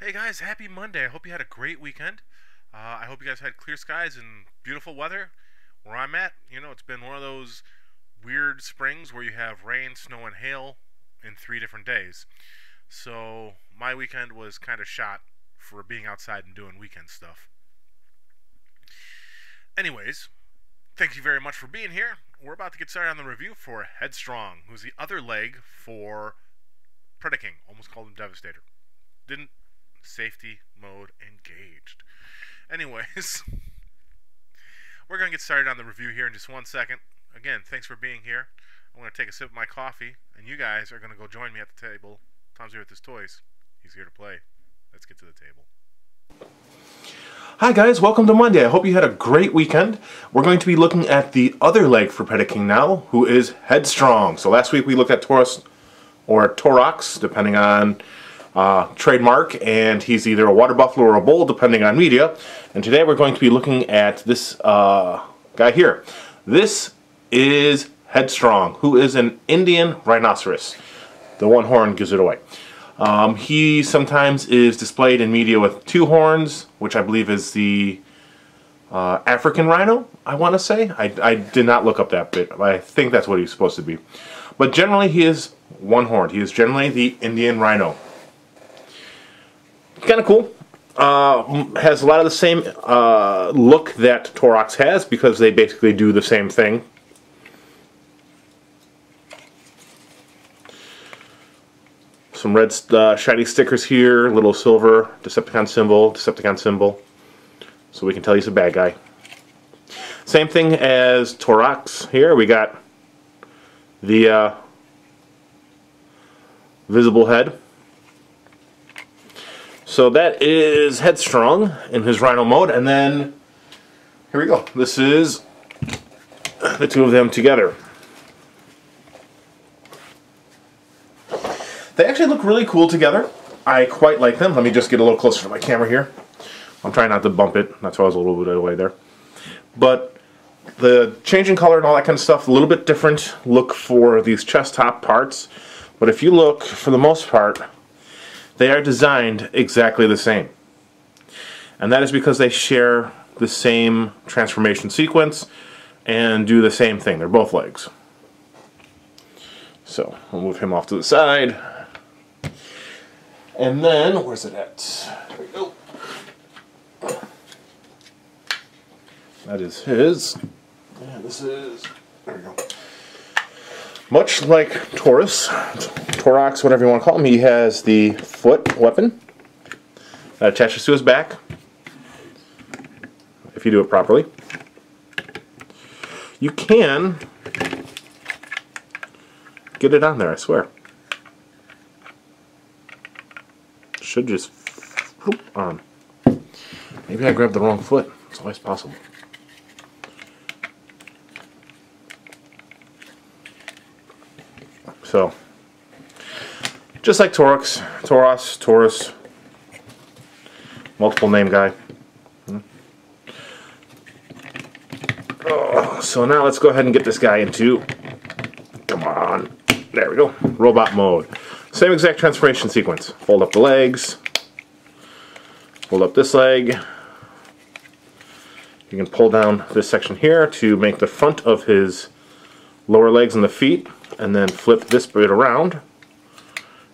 Hey guys, happy Monday. I hope you had a great weekend. I hope you guys had clear skies and beautiful weather. Where I'm at, it's been one of those weird springs where you have rain, snow, and hail in 3 different days. So my weekend was kind of shot for being outside and doing weekend stuff. Anyways, thank you very much for being here. We're about to get started on the review for Headstrong, who's the other leg for Predaking. Almost called him Devastator. Didn't. Safety mode engaged. Anyways, we're going to get started on the review here in just 1 second. Again, thanks for being here. I'm going to take a sip of my coffee, and you guys are going to go join me at the table. Tom's here with his toys. He's here to play. Let's get to the table. Hi guys, welcome to Monday. I hope you had a great weekend. We're going to be looking at the other leg for Predaking now, who is Headstrong. So last week we looked at Taurus or Torox, depending on trademark, and he's either a water buffalo or a bull, depending on media. And today we're going to be looking at this guy here. This is Headstrong, who is an Indian rhinoceros. The one horn gives it away. He sometimes is displayed in media with 2 horns, which I believe is the African rhino, I want to say. I did not look up that bit. I think that's what he's supposed to be. But generally he is 1 horned. He is generally the Indian rhino. Kind of cool. Has a lot of the same look that Torox has, because they basically do the same thing. Some red shiny stickers here, little silver Decepticon symbol, so we can tell he's a bad guy. Same thing as Torox here. We got the visible head. So that is Headstrong in his rhino mode, and then here we go. This is the 2 of them together. They actually look really cool together. I quite like them. Let me just get a little closer to my camera here. I'm trying not to bump it. That's why I was a little bit away there. But the change in color and all that kind of stuff, a little bit different look for these chest top parts. But if you look, for the most part, they are designed exactly the same. And that is because they share the same transformation sequence and do the same thing. They're both legs. So we'll move him off to the side. And then, where's it at? There we go. That is his. And this is, there we go. Much like Taurus, Torox, whatever you want to call him, he has the foot weapon that attaches to his back, if you do it properly. You can get it on there, I swear. Should just on. Maybe I grabbed the wrong foot. It's always possible. So, just like Taurus, multiple name guy. Oh, so now let's go ahead and get this guy into, come on, there we go, robot mode. Same exact transformation sequence. Fold up the legs, fold up this leg. You can pull down this section here to make the front of his lower legs and the feet, and then flip this bit around,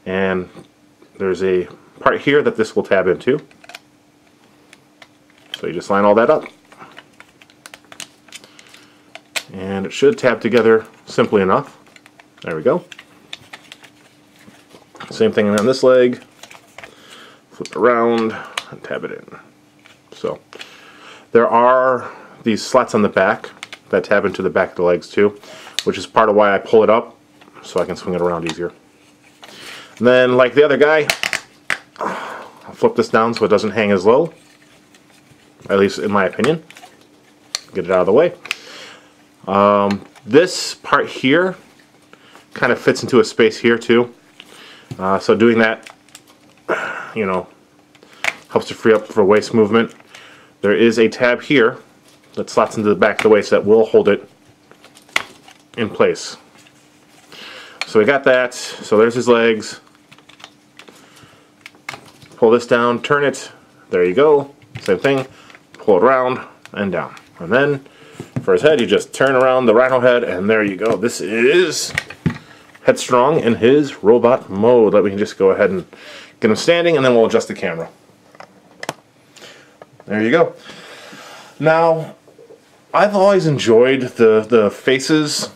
and there's a part here that this will tab into. So you just line all that up, and it should tab together simply enough. There we go. Same thing on this leg. Flip it around and tab it in. So there are these slots on the back that tab into the back of the legs too, which is part of why I pull it up, so I can swing it around easier. And then, like the other guy, I'll flip this down so it doesn't hang as low, at least in my opinion. Get it out of the way. This part here kind of fits into a space here too. So doing that, helps to free up for waist movement. There is a tab here that slots into the back of the waist that will hold it in place. So we got that. So there's his legs. pull this down, turn it, there you go, same thing, pull it around and down. And then for his head, you just turn around the Rhino head, and there you go. This is Headstrong in his robot mode. We can just go ahead and get him standing, and then we'll adjust the camera. There you go. Now, I've always enjoyed the faces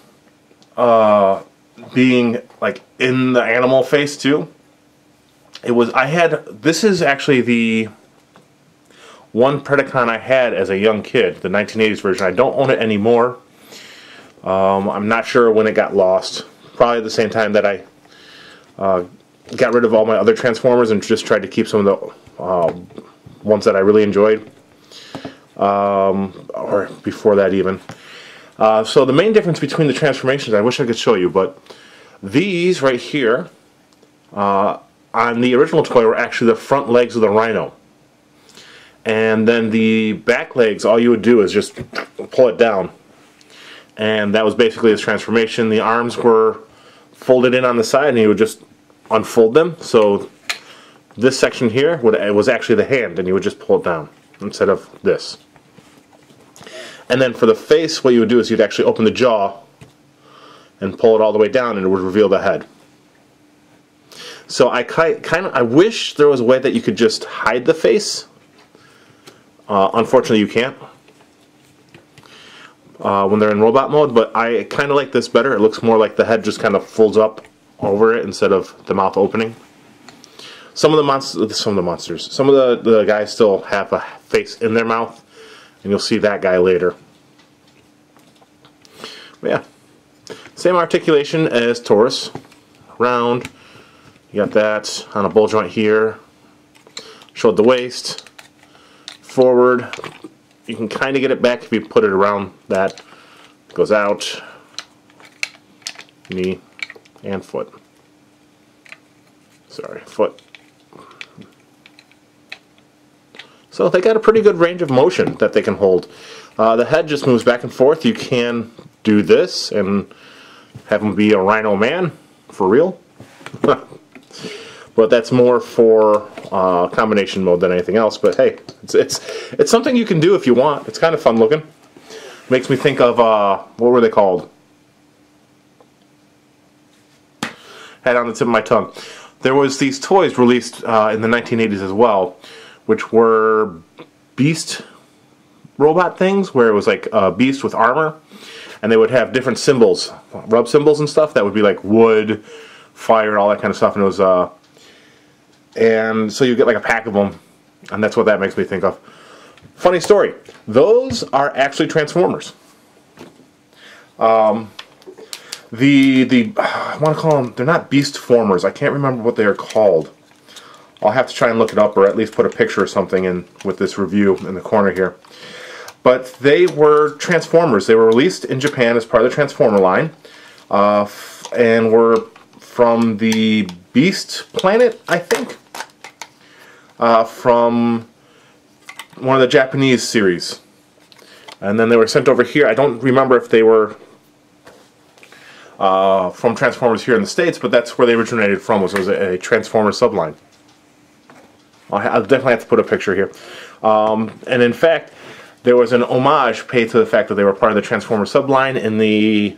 being like in the animal face too. This is actually the one Predacon I had as a young kid, the 1980s version. I don't own it anymore. I'm not sure when it got lost. Probably at the same time that I got rid of all my other Transformers and just tried to keep some of the ones that I really enjoyed. Or before that even. So the main difference between the transformations, I wish I could show you, but these right here on the original toy were actually the front legs of the Rhino. And then the back legs, all you would do is just pull it down. And that was basically his transformation. The arms were folded in on the side, and you would just unfold them. So this section here was actually the hand, and you would just pull it down instead of this. And then for the face, what you would do is you'd actually open the jaw and pull it all the way down, and it would reveal the head. So I wish there was a way that you could just hide the face. Unfortunately, you can't when they're in robot mode, but I kind of like this better. It looks more like the head just kind of folds up over it instead of the mouth opening. Some of the monsters, some of the guys still have a face in their mouth, and you'll see that guy later. But yeah, same articulation as Taurus. Round, you got that on a ball joint here. Showed the waist. Forward, you can kind of get it back if you put it around that. It goes out, knee, and foot. Sorry, foot. So they got a pretty good range of motion that they can hold. The head just moves back and forth. You can do this and have him be a Rhino man, for real. But that's more for combination mode than anything else. But hey, it's something you can do if you want. It's kind of fun looking. Makes me think of what were they called? Had on the tip of my tongue. There was these toys released in the 1980s as well, which were beast robot things, where it was like a beast with armor, and they would have different symbols, rub symbols and stuff that would be like wood, fire, all that kind of stuff, and it was and so you get like a pack of them, and that's what that makes me think of. Funny story, those are actually Transformers. I want to call them, they're not Beast Formers, I can't remember what they are called. I'll have to try and look it up, or at least put a picture or something in with this review in the corner here. But they were Transformers. They were released in Japan as part of the Transformer line, and were from the Beast planet, I think, from one of the Japanese series. And then they were sent over here. I don't remember if they were from Transformers here in the States, but that's where they originated from, was a Transformer subline. I'll definitely have to put a picture here. And in fact, there was an homage paid to the fact that they were part of the Transformer subline in the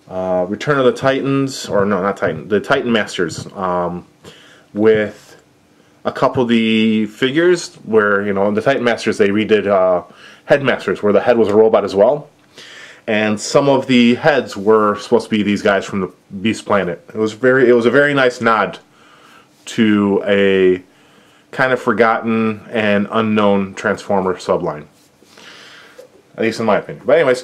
Return of the Titans, or no, not Titan, the Titan Masters, with a couple of the figures where, you know, in the Titan Masters they redid Headmasters, where the head was a robot as well. And some of the heads were supposed to be these guys from the Beast planet. It was a very nice nod to a kind of forgotten and unknown Transformer subline, at least in my opinion. But anyways,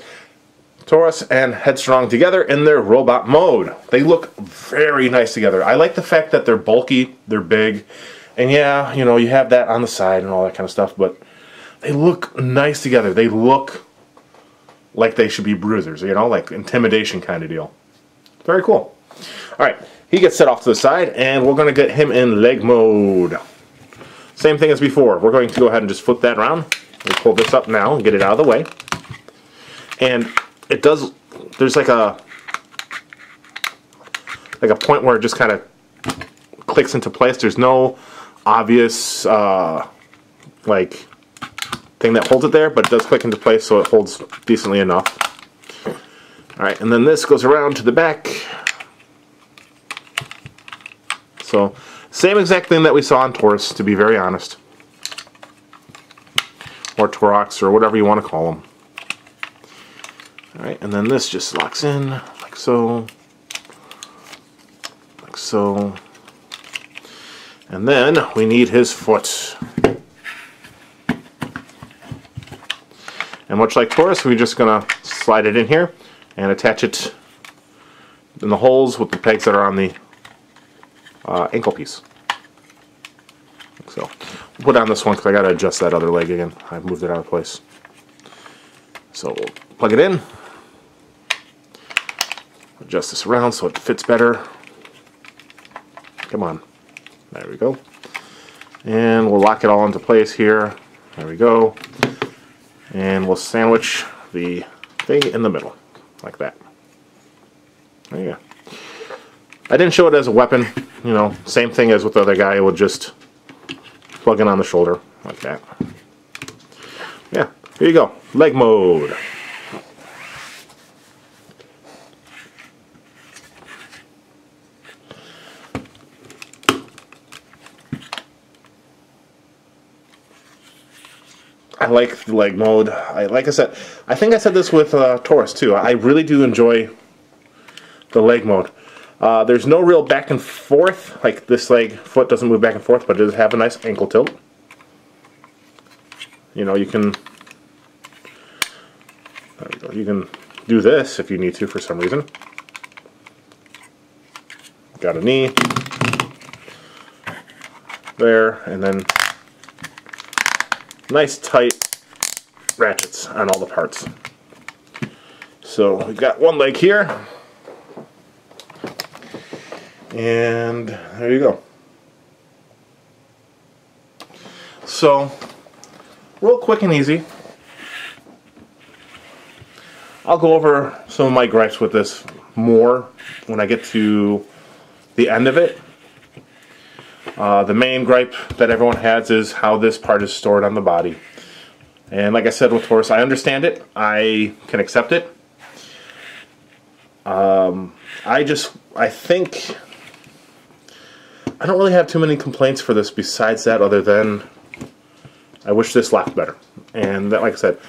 Taurus and Headstrong together in their robot mode. They look very nice together. I like the fact that they're bulky, they're big, and yeah, you know, you have that on the side and all that kind of stuff, but they look nice together. They look like they should be bruisers, you know, like intimidation kind of deal. Very cool. Alright, he gets set off to the side, and we're going to get him in leg mode. Same thing as before. We're going to go ahead and just flip that around. We pull this up now and get it out of the way. And it does, there's like a point where it just kind of clicks into place. There's no obvious like thing that holds it there, but it does click into place, so it holds decently enough. Alright, and then this goes around to the back. So, same exact thing that we saw on Taurus, to be very honest. Or Torox, or whatever you want to call them. Alright, and then this just locks in, like so. Like so. And then we need his foot. And much like Taurus, we're just going to slide it in here and attach it in the holes with the pegs that are on the ankle piece. So, we'll put on this one because I got to adjust that other leg again. I moved it out of place. So, we'll plug it in. Adjust this around so it fits better. Come on. There we go. And we'll lock it all into place here. There we go. And we'll sandwich the thing in the middle. Like that. There you go. I didn't show it as a weapon. You know, same thing as with the other guy. It would just plug in on the shoulder. Like that. Yeah. Here you go. Leg mode. I like the leg mode. Like I said, I think I said this with Taurus too. I really do enjoy the leg mode. There's no real back and forth. Like this foot doesn't move back and forth, but it does have a nice ankle tilt. You know, you can. There we go. You can do this if you need to for some reason. Got a knee there, and then nice tight ratchets on all the parts. So we've got one leg here, and there you go. So real quick and easy, I'll go over some of my gripes with this more when I get to the end of it. The main gripe that everyone has is how this part is stored on the body. And like I said with Taurus, I understand it. I can accept it. I think I don't really have too many complaints for this besides that, other than I wish this locked better. And that, like I said,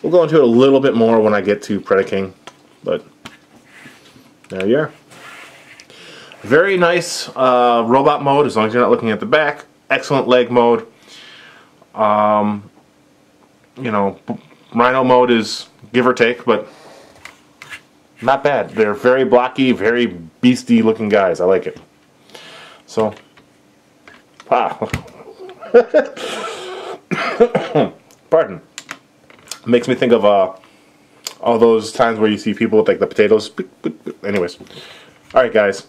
we'll go into it a little bit more when I get to Predaking. But there you are. Very nice robot mode, as long as you're not looking at the back. Excellent leg mode. You know, Rhino mode is give or take, but not bad. They're very blocky, very beastie looking guys. I like it. So, pardon. Makes me think of all those times where you see people with like the potatoes. Anyways, all right, guys.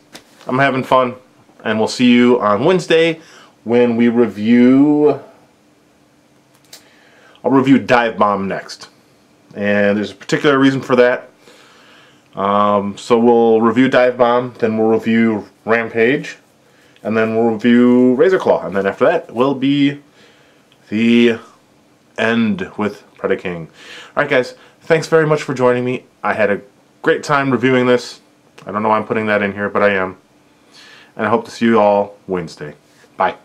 I'm having fun, and we'll see you on Wednesday when we review. I'll review Dive Bomb next, and there's a particular reason for that. So we'll review Dive Bomb, then we'll review Rampage, and then we'll review Razor Claw, and then after that will be the end with Predaking. Alright guys, thanks very much for joining me. I had a great time reviewing this. I don't know why I'm putting that in here, but I am. And I hope to see you all Wednesday. Bye.